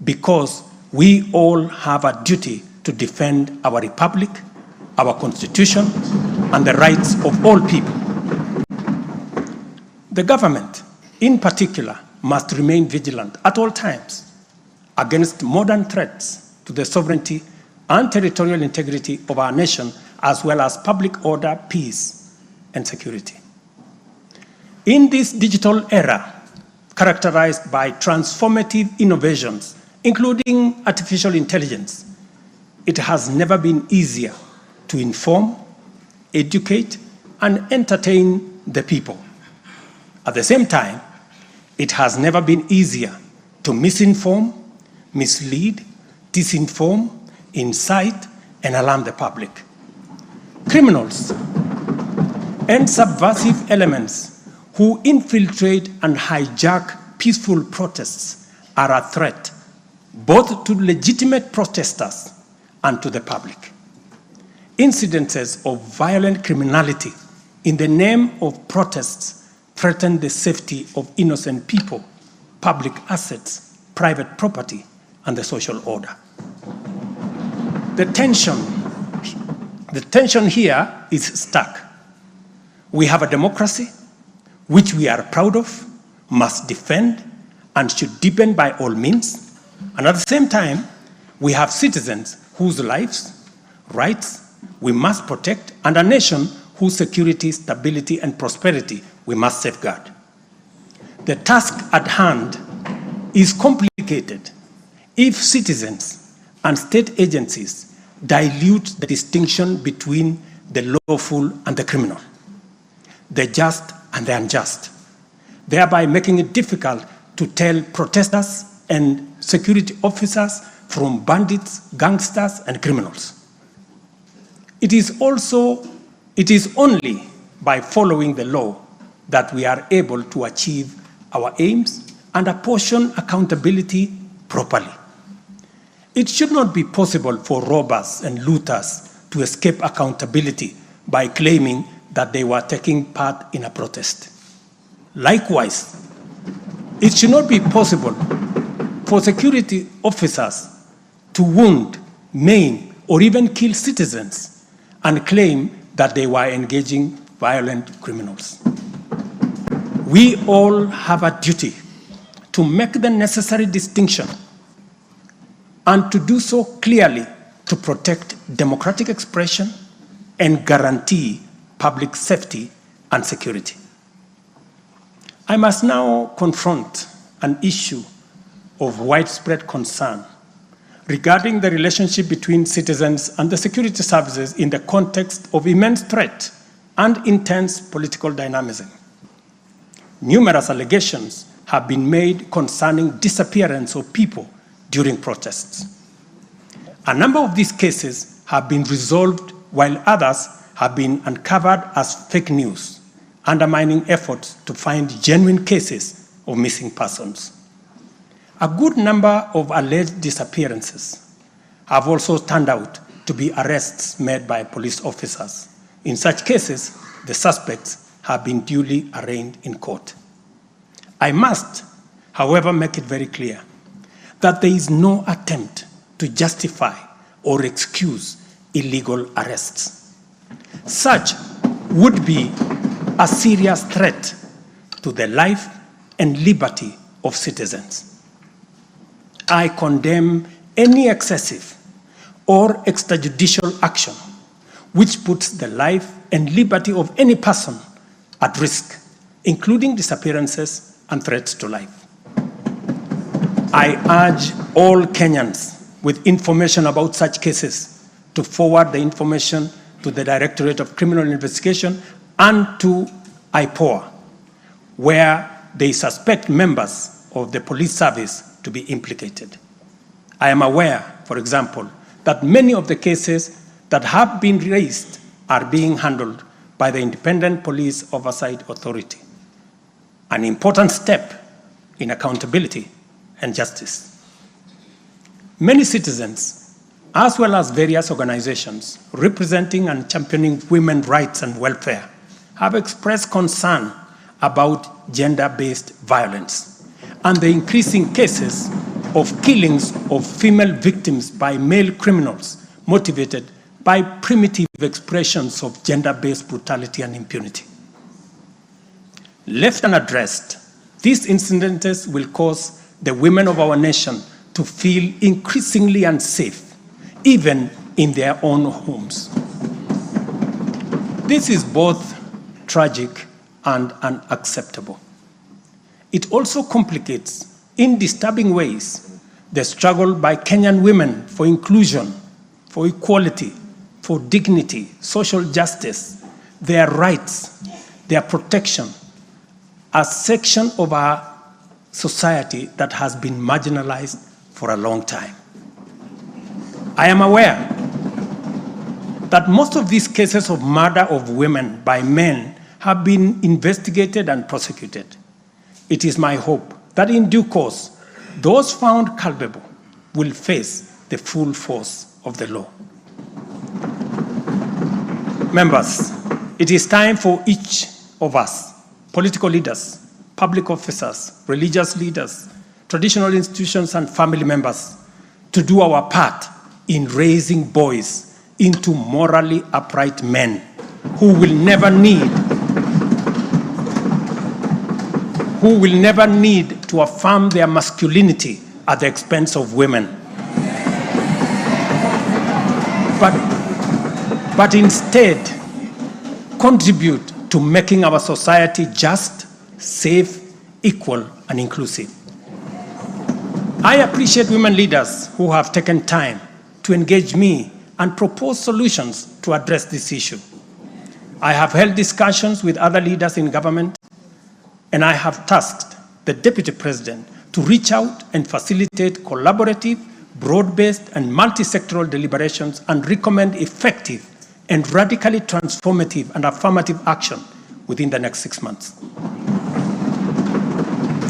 because we all have a duty to defend our republic, our constitution, and the rights of all people. The government, in particular, must remain vigilant at all times against modern threats to the sovereignty and territorial integrity of our nation, as well as public order, peace, and security. In this digital era, characterized by transformative innovations, including artificial intelligence, it has never been easier to inform, educate, and entertain the people. At the same time, it has never been easier to misinform, mislead, disinform, incite, and alarm the public. Criminals and subversive elements who infiltrate and hijack peaceful protests are a threat both to legitimate protesters and to the public. Incidences of violent criminality in the name of protests threaten the safety of innocent people, public assets, private property, and the social order. The tension here is stark. We have a democracy which we are proud of, must defend, and should deepen by all means. And at the same time, we have citizens whose lives, rights, we must protect, and a nation whose security, stability, and prosperity we must safeguard. The task at hand is complicated if citizens and state agencies dilute the distinction between the lawful and the criminal, the just and the unjust, thereby making it difficult to tell protesters and security officers from bandits, gangsters, and criminals. It is only by following the law that we are able to achieve our aims and apportion accountability properly. It should not be possible for robbers and looters to escape accountability by claiming that they were taking part in a protest. Likewise, it should not be possible for security officers to wound, maim, or even kill citizens and claim that they were engaging violent criminals. We all have a duty to make the necessary distinction and to do so clearly to protect democratic expression and guarantee public safety and security. I must now confront an issue of widespread concern regarding the relationship between citizens and the security services in the context of immense threat and intense political dynamism. Numerous allegations have been made concerning disappearance of people during protests. A number of these cases have been resolved, while others have been uncovered as fake news, undermining efforts to find genuine cases of missing persons. A good number of alleged disappearances have also turned out to be arrests made by police officers. In such cases, the suspects have been duly arraigned in court. I must, however, make it very clear that there is no attempt to justify or excuse illegal arrests. Such would be a serious threat to the life and liberty of citizens. I condemn any excessive or extrajudicial action which puts the life and liberty of any person at risk, including disappearances and threats to life. I urge all Kenyans with information about such cases to forward the information to the Directorate of Criminal Investigation and to IPOA, where they suspect members of the police service to be implicated. I am aware, for example, that many of the cases that have been raised are being handled by the Independent Police Oversight Authority, an important step in accountability and justice. Many citizens, as well as various organizations representing and championing women's rights and welfare, have expressed concern about gender-based violence and the increasing cases of killings of female victims by male criminals motivated by primitive expressions of gender-based brutality and impunity. Left unaddressed, these incidences will cause the women of our nation to feel increasingly unsafe, even in their own homes. This is both tragic and unacceptable. It also complicates, in disturbing ways, the struggle by Kenyan women for inclusion, for equality, for dignity, social justice, their rights, their protection, a section of our society that has been marginalized for a long time. I am aware that most of these cases of murder of women by men have been investigated and prosecuted. It is my hope that in due course, those found culpable will face the full force of the law. Members, it is time for each of us, political leaders, public officers, religious leaders, traditional institutions, and family members, to do our part in raising boys into morally upright men who will never need to affirm their masculinity at the expense of women. But instead, contribute to making our society just, safe, equal, and inclusive. I appreciate women leaders who have taken time to engage me and propose solutions to address this issue. I have held discussions with other leaders in government, and I have tasked the Deputy President to reach out and facilitate collaborative, broad-based, and multi-sectoral deliberations and recommend effective and radically transformative and affirmative action within the next 6 months.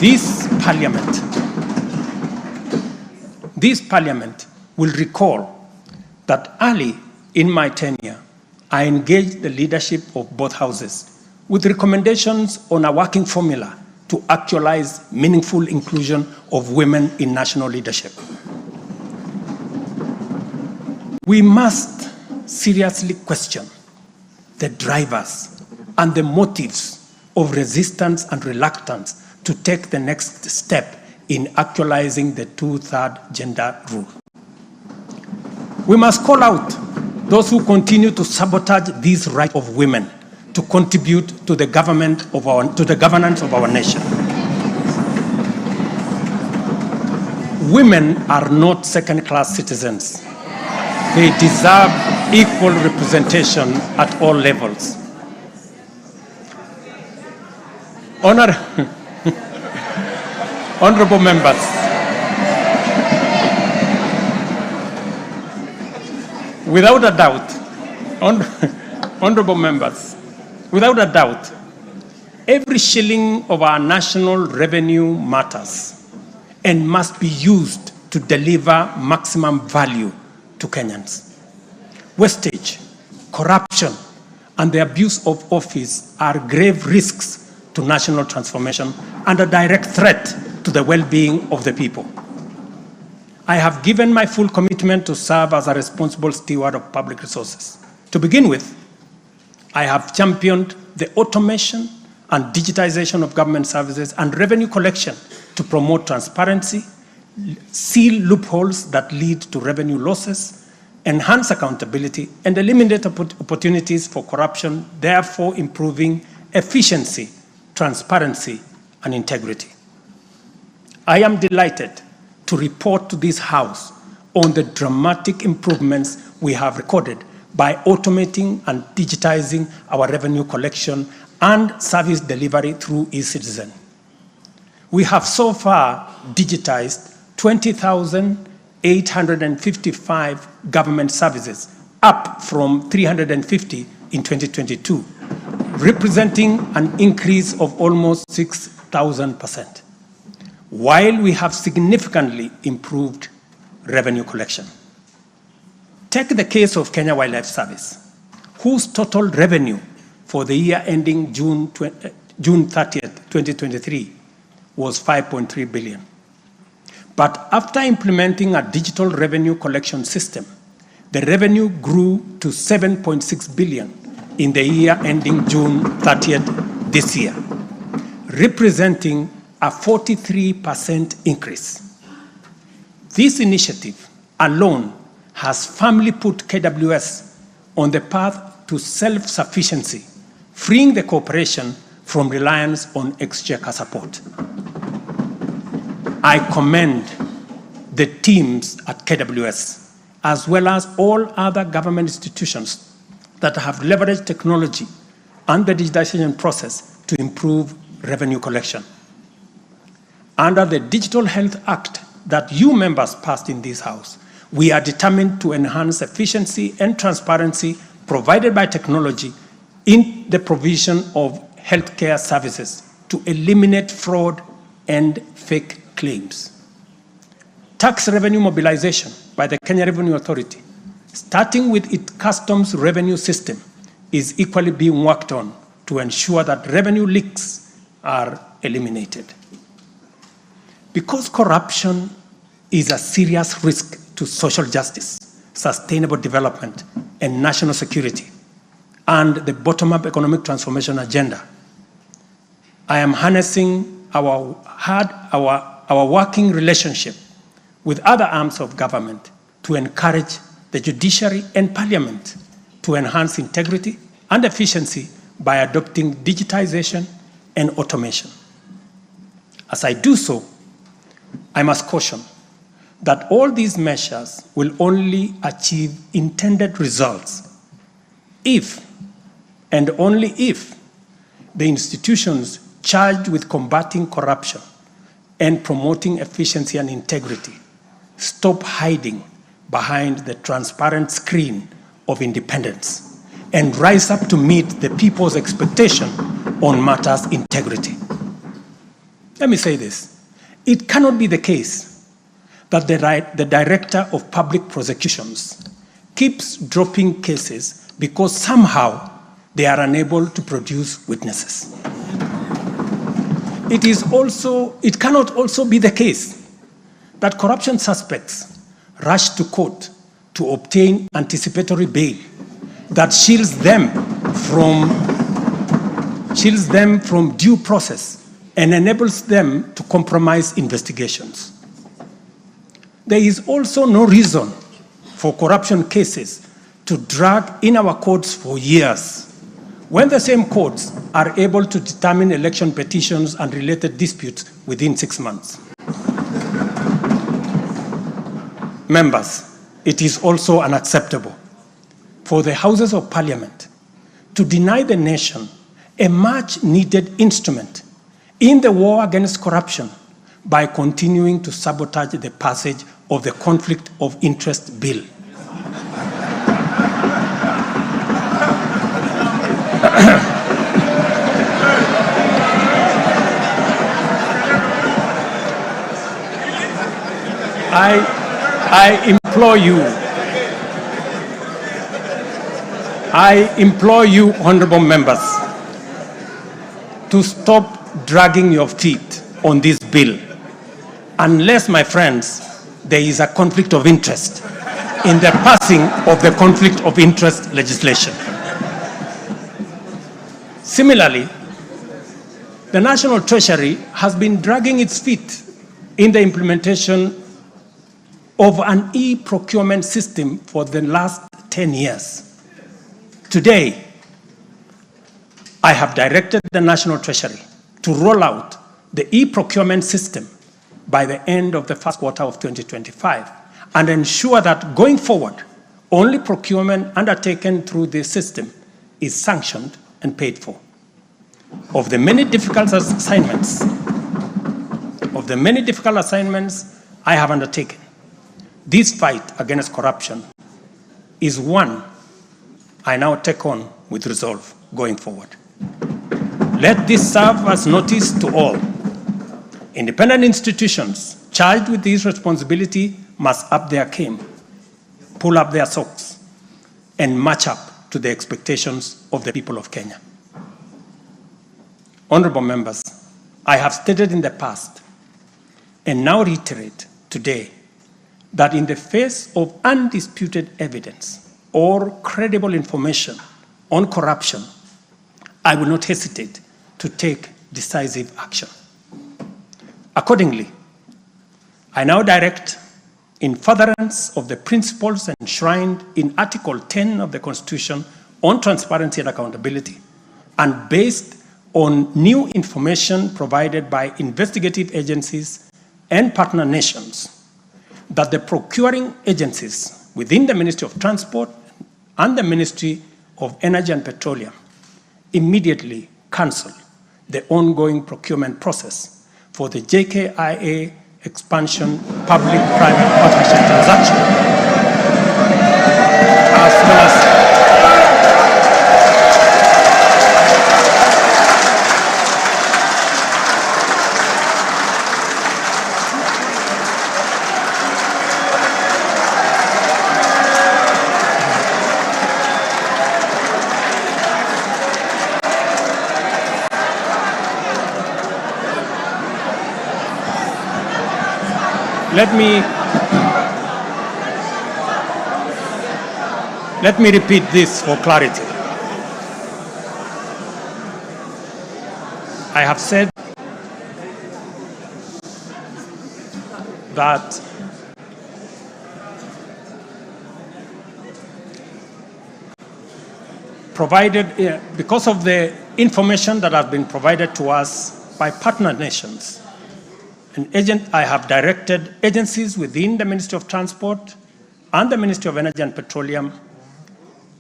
This Parliament will recall that early in my tenure, I engaged the leadership of both houses with recommendations on a working formula to actualize meaningful inclusion of women in national leadership. We must seriously question the drivers and the motives of resistance and reluctance to take the next step in actualizing the 2/3 gender rule. We must call out those who continue to sabotage these rights of women to contribute to the governance of our nation. Women are not second-class citizens. They deserve equal representation at all levels. Honorable members, without a doubt, honorable members, without a doubt, every shilling of our national revenue matters and must be used to deliver maximum value to Kenyans. Wastage, corruption, and the abuse of office are grave risks to national transformation and a direct threat to the well-being of the people. I have given my full commitment to serve as a responsible steward of public resources. To begin with, I have championed the automation and digitization of government services and revenue collection to promote transparency, seal loopholes that lead to revenue losses, enhance accountability, and eliminate opportunities for corruption, therefore improving efficiency, transparency, and integrity. I am delighted to report to this House on the dramatic improvements we have recorded by automating and digitizing our revenue collection and service delivery through eCitizen. We have so far digitized 20,855 government services, up from 350 in 2022, representing an increase of almost 6,000%, while we have significantly improved revenue collection. Take the case of Kenya Wildlife Service, whose total revenue for the year ending June 30th, 2023 was 5.3 billion. But after implementing a digital revenue collection system, the revenue grew to 7.6 billion in the year ending June 30th this year, representing a 43% increase. This initiative alone has firmly put KWS on the path to self-sufficiency, freeing the corporation from reliance on exchequer support. I commend the teams at KWS, as well as all other government institutions that have leveraged technology and the digitization process to improve revenue collection. Under the Digital Health Act that you members passed in this House, we are determined to enhance efficiency and transparency provided by technology in the provision of healthcare services to eliminate fraud and fake claims. Tax revenue mobilization by the Kenya Revenue Authority, starting with its customs revenue system, is equally being worked on to ensure that revenue leaks are eliminated. Because corruption is a serious risk to social justice, sustainable development, and national security, and the bottom-up economic transformation agenda, I am harnessing our working relationship with other arms of government to encourage the judiciary and parliament to enhance integrity and efficiency by adopting digitization and automation. As I do so, I must caution that all these measures will only achieve intended results if, and only if, the institutions charged with combating corruption and promoting efficiency and integrity stop hiding behind the transparent screen of independence and rise up to meet the people's expectation on matters integrity. Let me say this. It cannot be the case that the Director of Public Prosecutions keeps dropping cases because somehow they are unable to produce witnesses. It cannot also be the case that corruption suspects rush to court to obtain anticipatory bail that shields them from due process and enables them to compromise investigations. There is also no reason for corruption cases to drag in our courts for years when the same courts are able to determine election petitions and related disputes within 6 months. Members, it is also unacceptable for the Houses of Parliament to deny the nation a much-needed instrument in the war against corruption by continuing to sabotage the passage of the Conflict of Interest Bill. I implore you, honorable members, to stop dragging your feet on this bill, unless, my friends, there is a conflict of interest in the passing of the conflict of interest legislation. Similarly, the National Treasury has been dragging its feet in the implementation of an e-procurement system for the last 10 years. Today, I have directed the National Treasury to roll out the e-procurement system by the end of the first quarter of 2025 and ensure that going forward, only procurement undertaken through this system is sanctioned and paid for. Of the many difficult assignments I have undertaken, this fight against corruption is one I now take on with resolve going forward. Let this serve as notice to all. Independent institutions charged with this responsibility must up their game, pull up their socks, and match up to the expectations of the people of Kenya. Honorable members, I have stated in the past and now reiterate today that in the face of undisputed evidence or credible information on corruption, I will not hesitate to take decisive action. Accordingly, I now direct, in furtherance of the principles enshrined in Article 10 of the Constitution on transparency and accountability, and based on new information provided by investigative agencies and partner nations, that the procuring agencies within the Ministry of Transport and the Ministry of Energy and Petroleum immediately cancel the ongoing procurement process for the JKIA expansion public-private partnership transaction, as well as Let me repeat this for clarity. I have said that because of the information that has been provided to us by partner nations, I have directed agencies within the Ministry of Transport and the Ministry of Energy and Petroleum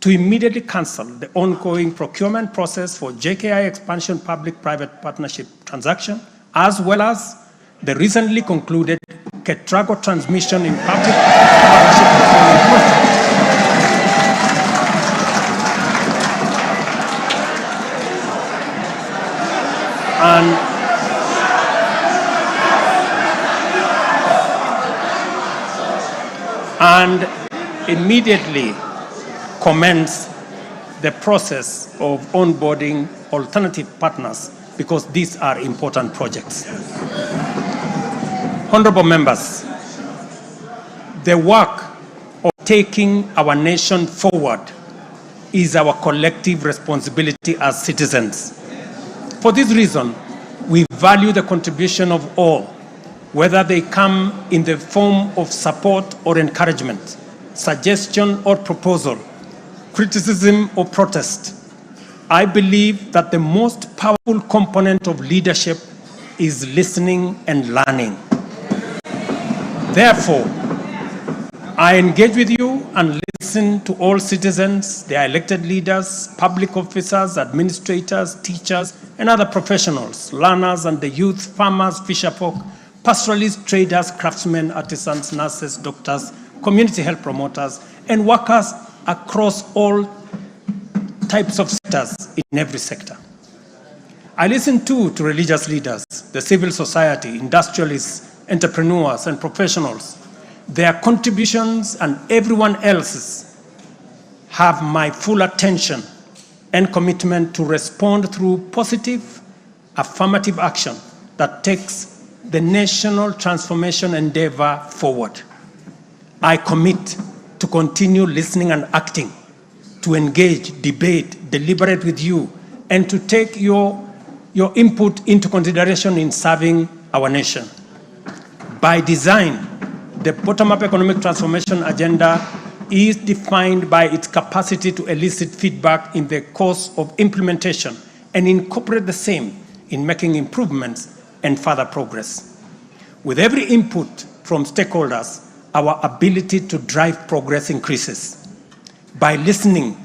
to immediately cancel the ongoing procurement process for JKI expansion public-private partnership transaction, as well as the recently concluded Ketrago transmission in public partnership procurement and immediately commence the process of onboarding alternative partners, because these are important projects. Honorable members, the work of taking our nation forward is our collective responsibility as citizens. For this reason, we value the contribution of all, whether they come in the form of support or encouragement, suggestion or proposal, criticism or protest. I believe that the most powerful component of leadership is listening and learning. Therefore, I engage with you and listen to all citizens, their elected leaders, public officers, administrators, teachers, and other professionals, learners and the youth, farmers, fisherfolk, pastoralists, traders, craftsmen, artisans, nurses, doctors, community health promoters, and workers across all types of sectors in every sector. I listen too to religious leaders, the civil society, industrialists, entrepreneurs, and professionals. Their contributions and everyone else's have my full attention and commitment to respond through positive, affirmative action that takes the national transformation endeavor forward. I commit to continue listening and acting, to engage, debate, deliberate with you, and to take your input into consideration in serving our nation. By design, the bottom-up economic transformation agenda is defined by its capacity to elicit feedback in the course of implementation and incorporate the same in making improvements and further progress. With every input from stakeholders, our ability to drive progress increases. By listening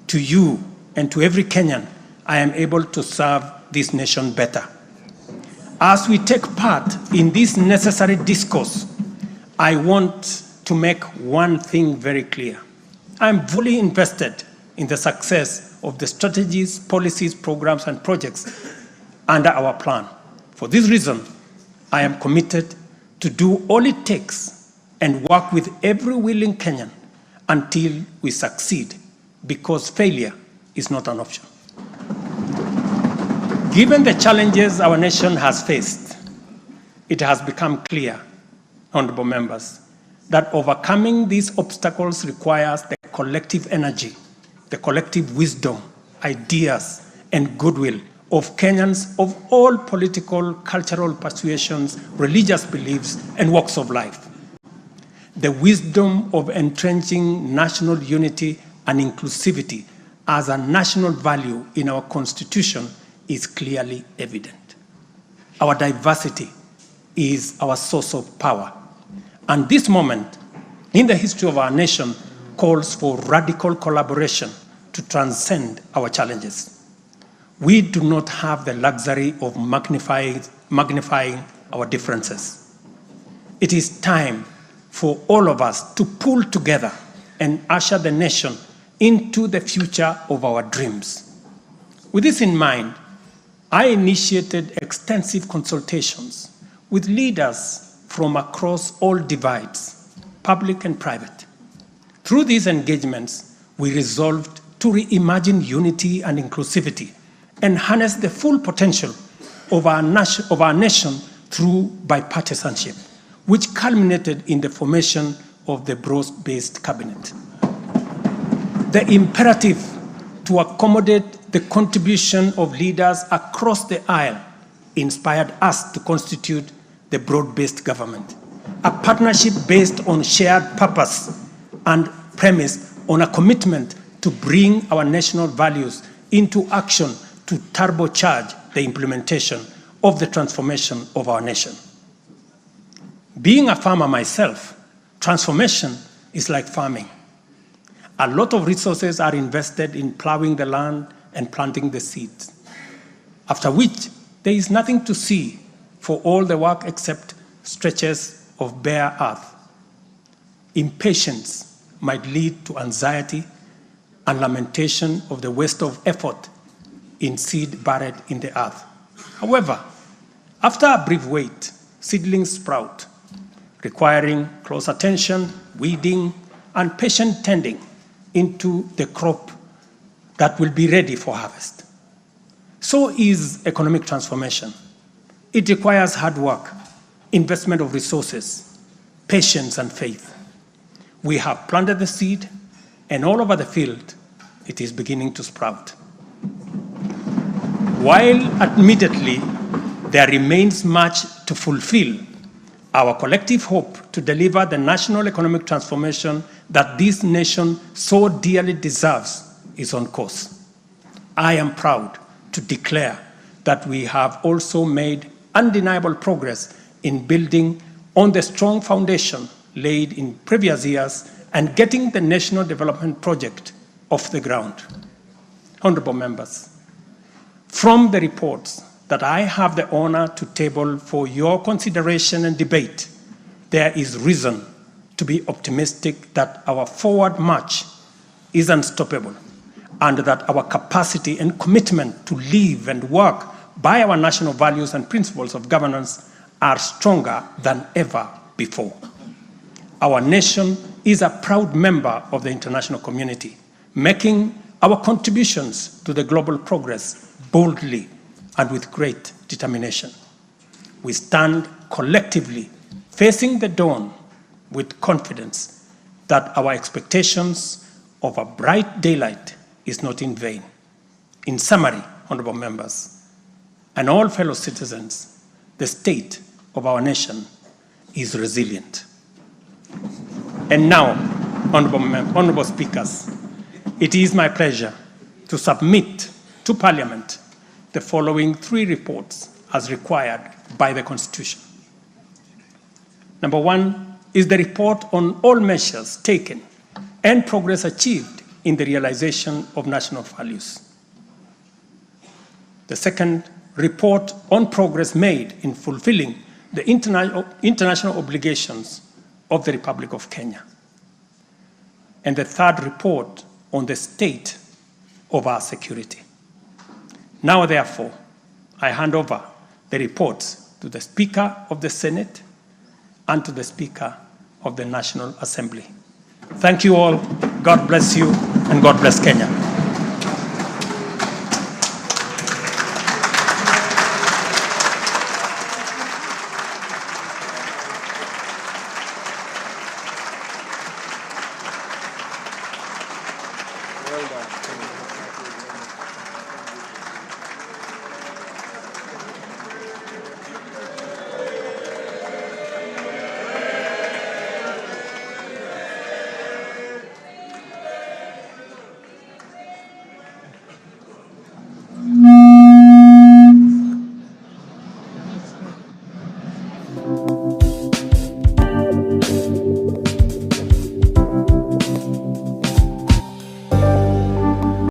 to you and to every Kenyan, I am able to serve this nation better. As we take part in this necessary discourse, I want to make one thing very clear. I am fully invested in the success of the strategies, policies, programs, and projects under our plan. For this reason, I am committed to do all it takes and work with every willing Kenyan until we succeed, because failure is not an option. Given the challenges our nation has faced, it has become clear, honorable members, that overcoming these obstacles requires the collective energy, the collective wisdom, ideas, and goodwill of Kenyans of all political, cultural persuasions, religious beliefs, and walks of life. The wisdom of entrenching national unity and inclusivity as a national value in our Constitution is clearly evident. Our diversity is our source of power. And this moment in the history of our nation calls for radical collaboration to transcend our challenges. We do not have the luxury of magnifying our differences. It is time for all of us to pull together and usher the nation into the future of our dreams. With this in mind, I initiated extensive consultations with leaders from across all divides, public and private. Through these engagements, we resolved to reimagine unity and inclusivity and harness the full potential of our nation through bipartisanship, which culminated in the formation of the broad-based cabinet. The imperative to accommodate the contribution of leaders across the aisle inspired us to constitute the broad-based government, a partnership based on shared purpose and premised on a commitment to bring our national values into action to turbocharge the implementation of the transformation of our nation. Being a farmer myself, transformation is like farming. A lot of resources are invested in plowing the land and planting the seeds, after which there is nothing to see for all the work except stretches of bare earth. Impatience might lead to anxiety and lamentation of the waste of effort in seed buried in the earth. However, after a brief wait, seedlings sprout, requiring close attention, weeding, and patient tending into the crop that will be ready for harvest. So is economic transformation. It requires hard work, investment of resources, patience, and faith. We have planted the seed, and all over the field, it is beginning to sprout. While admittedly, there remains much to fulfill, our collective hope to deliver the national economic transformation that this nation so dearly deserves is on course. I am proud to declare that we have also made undeniable progress in building on the strong foundation laid in previous years and getting the National Development Project off the ground. Honorable members, from the reports that I have the honor to table for your consideration and debate, there is reason to be optimistic that our forward march is unstoppable and that our capacity and commitment to live and work by our national values and principles of governance are stronger than ever before. Our nation is a proud member of the international community, making our contributions to the global progress boldly and with great determination. We stand collectively facing the dawn with confidence that our expectations of a bright daylight is not in vain. In summary, honorable members, and all fellow citizens, the state of our nation is resilient. And now, honorable speakers, it is my pleasure to submit to Parliament the following 3 reports as required by the Constitution. Number 1 is the report on all measures taken and progress achieved in the realization of national values. The second, report on progress made in fulfilling the international obligations of the Republic of Kenya. And the third, report on the state of our security. Now, therefore, I hand over the reports to the Speaker of the Senate and to the Speaker of the National Assembly. Thank you all. God bless you, and God bless Kenya.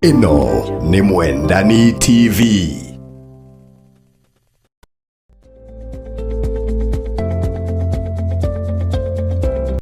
Ino ni Mwendani TV.